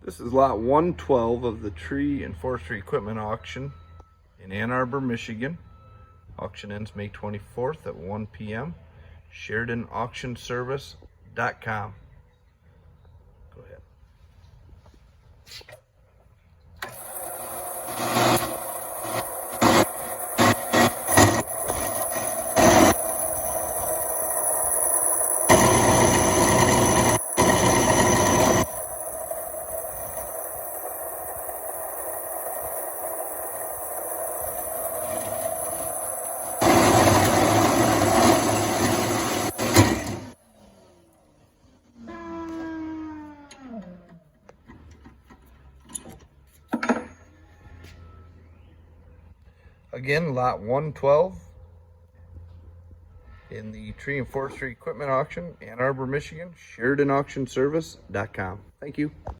This is lot 112 of the Tree and Forestry Equipment Auction in Ann Arbor, Michigan. Auction ends May 24th at 1 p.m. SheridanAuctionService.com. Go ahead. Again, lot 112 in the Tree and Forestry Equipment Auction, Ann Arbor, Michigan, SheridanAuctionService.com. Thank you.